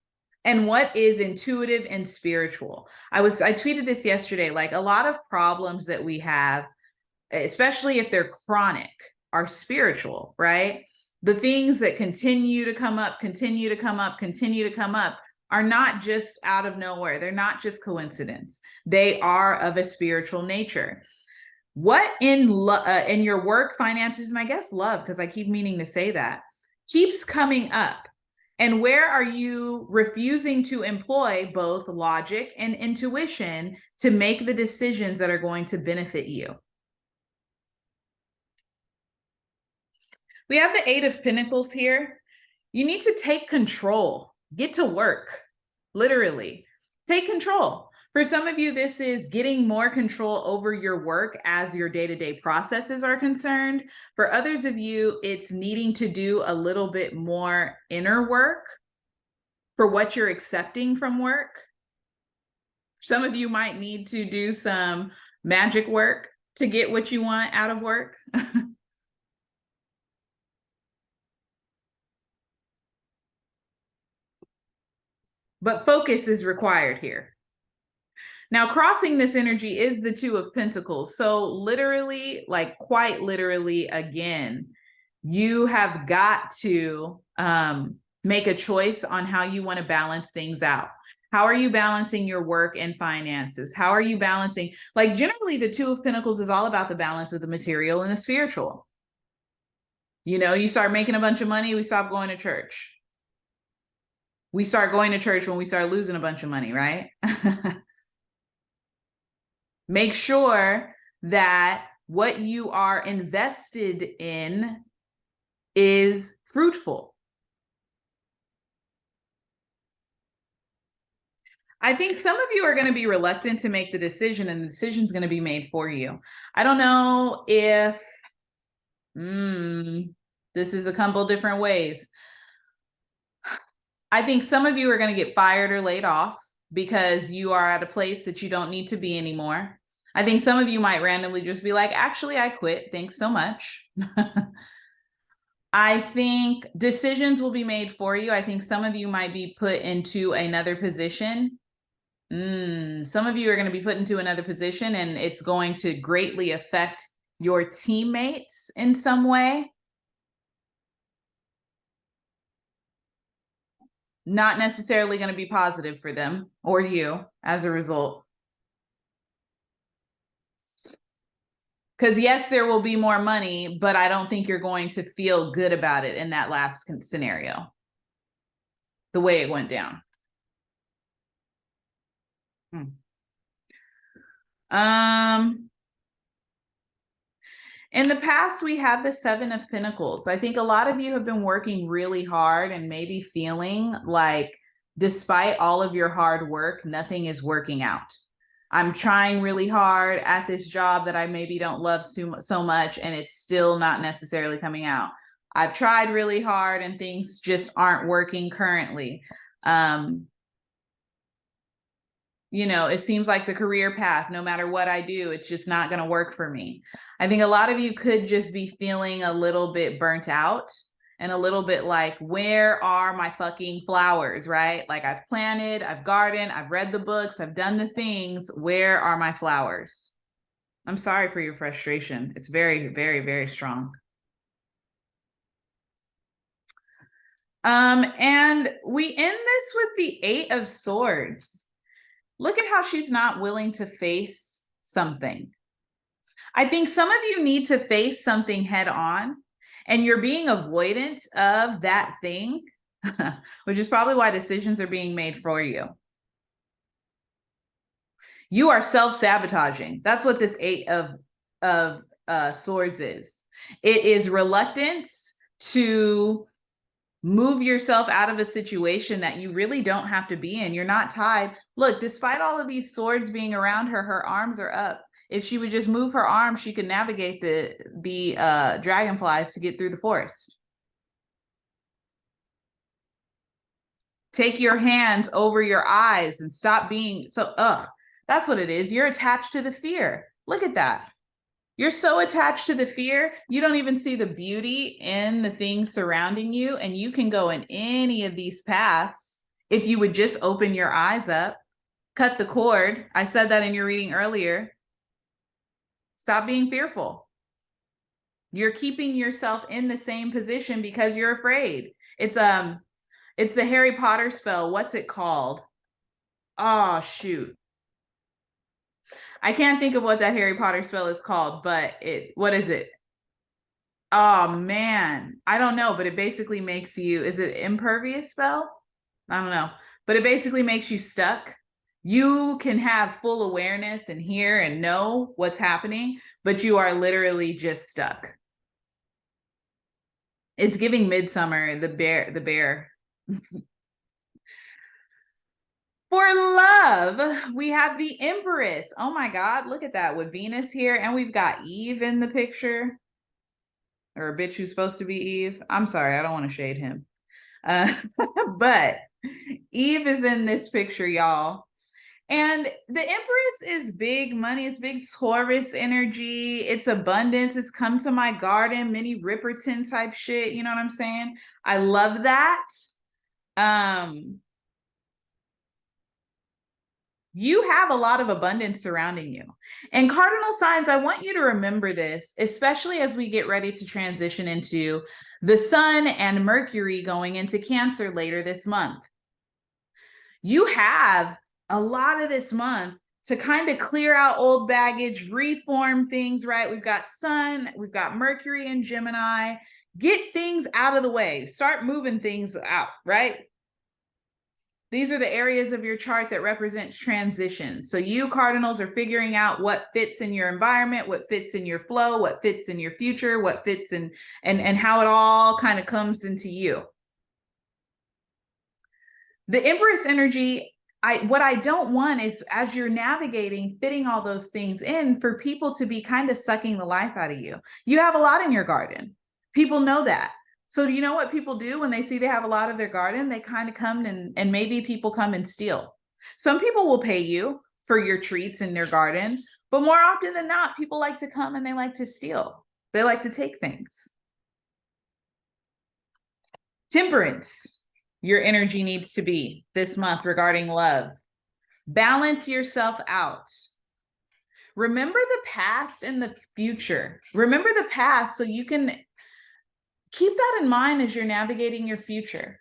and what is intuitive and spiritual. I tweeted this yesterday, like a lot of problems that we have, especially if they're chronic, are spiritual, right? The things that continue to come up are not just out of nowhere. They're not just coincidence. They are of a spiritual nature. What in your work, finances, and I guess love, because I keep meaning to say that, keeps coming up? And where are you refusing to employ both logic and intuition to make the decisions that are going to benefit you? We have the Eight of Pentacles here. You need to take control, get to work, literally. Take control. For some of you, this is getting more control over your work as your day-to-day processes are concerned. For others of you, it's needing to do a little bit more inner work for what you're accepting from work. Some of you might need to do some magic work to get what you want out of work. But focus is required here. Now, crossing this energy is the Two of Pentacles. So literally, like quite literally, again, you have got to make a choice on how you want to balance things out. How are you balancing your work and finances? How are you balancing? Like generally, the Two of Pentacles is all about the balance of the material and the spiritual. You know, you start making a bunch of money, we stop going to church. We start going to church when we start losing a bunch of money, right? Make sure that what you are invested in is fruitful. I think some of you are going to be reluctant to make the decision, and the decision is going to be made for you. I don't know if this is a couple different ways. I think some of you are going to get fired or laid off because you are at a place that you don't need to be anymore. I think some of you might randomly just be like, actually, I quit. Thanks so much. I think decisions will be made for you. I think some of you might be put into another position. Some of you are going to be put into another position, and it's going to greatly affect your teammates in some way. Not necessarily going to be positive for them or you as a result. Because yes, there will be more money, but I don't think you're going to feel good about it in that last scenario, the way it went down. In the past, we have the Seven of Pentacles. I think a lot of you have been working really hard and maybe feeling like despite all of your hard work, nothing is working out. I'm trying really hard at this job that I maybe don't love so much, and it's still not necessarily coming out. I've tried really hard and things just aren't working currently. You know, it seems like the career path, no matter what I do, it's just not going to work for me. I think a lot of you could just be feeling a little bit burnt out and a little bit like, where are my fucking flowers, right? Like I've planted, I've gardened, I've read the books, I've done the things. Where are my flowers? I'm sorry for your frustration. It's very, very, very strong. And we end this with the Eight of Swords. Look at how she's not willing to face something. I think some of you need to face something head on, and you're being avoidant of that thing, which is probably why decisions are being made for you. You are self-sabotaging. That's what this Eight of Swords is. It is reluctance to move yourself out of a situation that you really don't have to be in. You're not tied. Look, despite all of these swords being around her, her arms are up. If she would just move her arms, she could navigate the dragonflies to get through the forest. Take your hands over your eyes and stop being so, that's what it is. You're attached to the fear. Look at that. You're so attached to the fear, you don't even see the beauty in the things surrounding you, and you can go in any of these paths if you would just open your eyes up, cut the cord. I said that in your reading earlier. Stop being fearful. You're keeping yourself in the same position because you're afraid. It's the Harry Potter spell. What's it called? Oh, shoot. I can't think of what that Harry Potter spell is called, but what is it? Oh man, I don't know, but it basically makes you, is it impervious spell? I don't know, but it basically makes you stuck. You can have full awareness and hear and know what's happening, but you are literally just stuck. It's giving midsummer, the bear. For love, we have the Empress. Oh my God, look at that with Venus here. And we've got Eve in the picture, or a bitch who's supposed to be Eve. I'm sorry, I don't want to shade him. Uh, but Eve is in this picture, y'all. And the Empress is big money. It's big Taurus energy. It's abundance. It's come to my garden, Minnie Riperton type shit. You know what I'm saying? I love that. You have a lot of abundance surrounding you. And cardinal signs, I want you to remember this, especially as we get ready to transition into the Sun and Mercury going into Cancer later this month. You have a lot of this month to kind of clear out old baggage, reform things, right? We've got Sun, we've got Mercury and Gemini. Get things out of the way. Start moving things out, right? These are the areas of your chart that represents transition. So you cardinals are figuring out what fits in your environment, what fits in your flow, what fits in your future, what fits in and how it all kind of comes into you. The Empress energy, what I don't want is, as you're navigating, fitting all those things in, for people to be kind of sucking the life out of you. You have a lot in your garden. People know that. So do you know what people do when they see they have a lot of their garden? They kind of come and maybe people come and steal. Some people will pay you for your treats in their garden, but more often than not, people like to come and they like to steal. They like to take things. Temperance, your energy needs to be this month regarding love. Balance yourself out. Remember the past and the future. Remember the past so you can keep that in mind as you're navigating your future.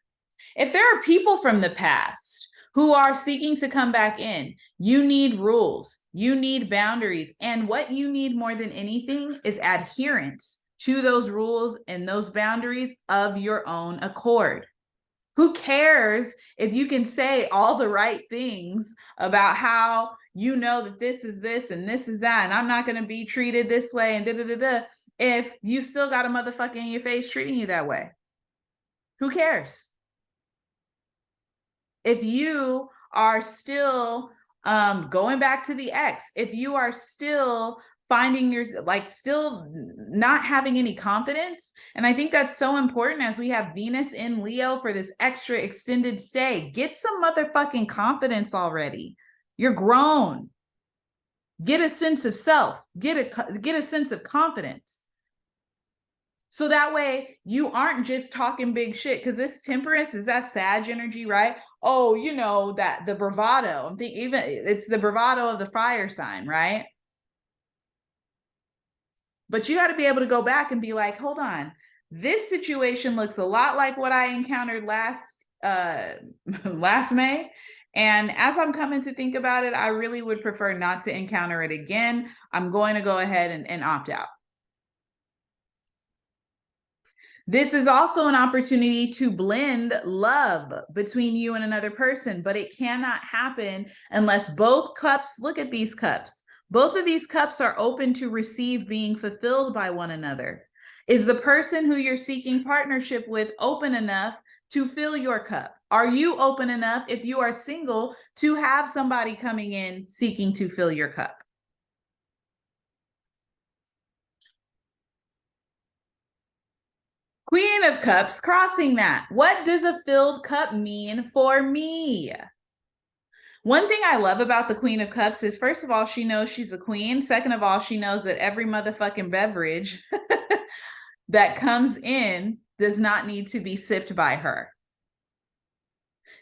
If there are people from the past who are seeking to come back in, you need rules, you need boundaries. And what you need more than anything is adherence to those rules and those boundaries of your own accord. Who cares if you can say all the right things about how you know that this is this and this is that, and I'm not going to be treated this way and da-da-da-da, if you still got a motherfucker in your face treating you that way? Who cares? If you are still going back to the ex, if you are still finding your, like, still not having any confidence. And I think that's so important as we have Venus in Leo for this extra extended stay. Get some motherfucking confidence already. You're grown. Get a sense of self. Get a sense of confidence. So that way you aren't just talking big shit, because this Temperance is that Sag energy, right? Oh, you know, that the bravado. I'm thinking even it's the bravado of the fire sign, right? But you got to be able to go back and be like, hold on, this situation looks a lot like what I encountered last last May. And as I'm coming to think about it, I really would prefer not to encounter it again. I'm going to go ahead and opt out. This is also an opportunity to blend love between you and another person, but it cannot happen unless both cups, look at these cups. Both of these cups are open to receive being fulfilled by one another. Is the person who you're seeking partnership with open enough to fill your cup? Are you open enough, if you are single, to have somebody coming in seeking to fill your cup? Queen of Cups, crossing that. What does a filled cup mean for me? One thing I love about the Queen of Cups is, first of all, she knows she's a queen. Second of all, she knows that every motherfucking beverage that comes in does not need to be sipped by her.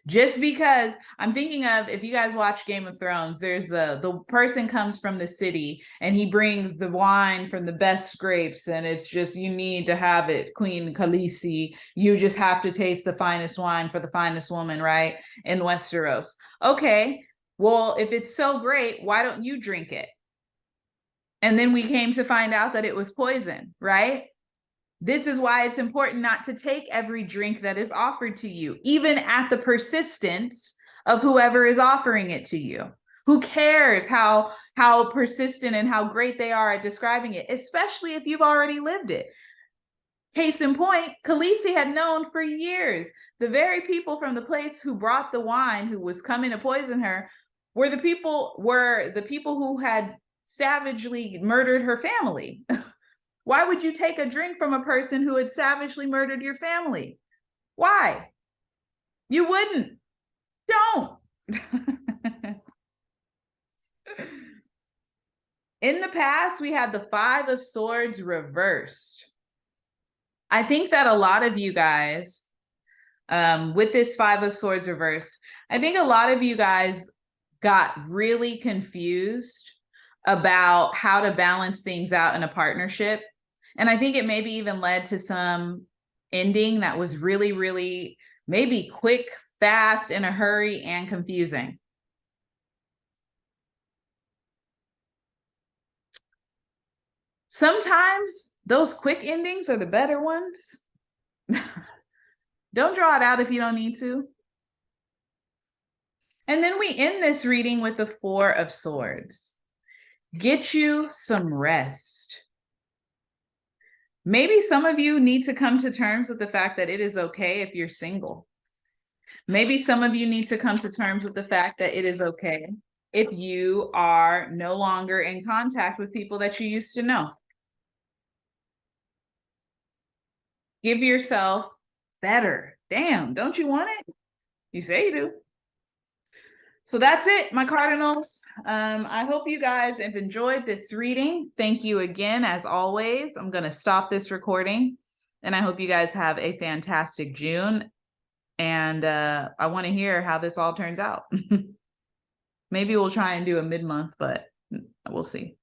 Just because I'm thinking of, if you guys watch Game of Thrones, there's the person comes from the city and he brings the wine from the best grapes, and it's just, you need to have it, Queen Khaleesi. You just have to taste the finest wine for the finest woman, right? In Westeros. Okay, well, if it's so great, why don't you drink it? And then we came to find out that it was poison, right? This is why it's important not to take every drink that is offered to you, even at the persistence of whoever is offering it to you. Who cares how persistent and how great they are at describing it, especially if you've already lived it. Case in point, Khaleesi had known for years. The very people from the place who brought the wine, who was coming to poison her, were the people who had savagely murdered her family. Why would you take a drink from a person who had savagely murdered your family? Why? You wouldn't. Don't. In the past, we had the Five of Swords reversed. I think that a lot of you guys, with this Five of Swords reversed, I think a lot of you guys got really confused about how to balance things out in a partnership. And I think it maybe even led to some ending that was really, really maybe quick, fast, in a hurry, and confusing. Sometimes those quick endings are the better ones. Don't draw it out if you don't need to. And then we end this reading with the Four of Swords. Get you some rest. Maybe some of you need to come to terms with the fact that it is okay if you're single. Maybe some of you need to come to terms with the fact that it is okay if you are no longer in contact with people that you used to know. Give yourself better. Damn, don't you want it? You say you do. So that's it, my Cardinals. I hope you guys have enjoyed this reading. Thank you again, as always. I'm going to stop this recording, and I hope you guys have a fantastic June. And I want to hear how this all turns out. Maybe we'll try and do a mid-month, but we'll see.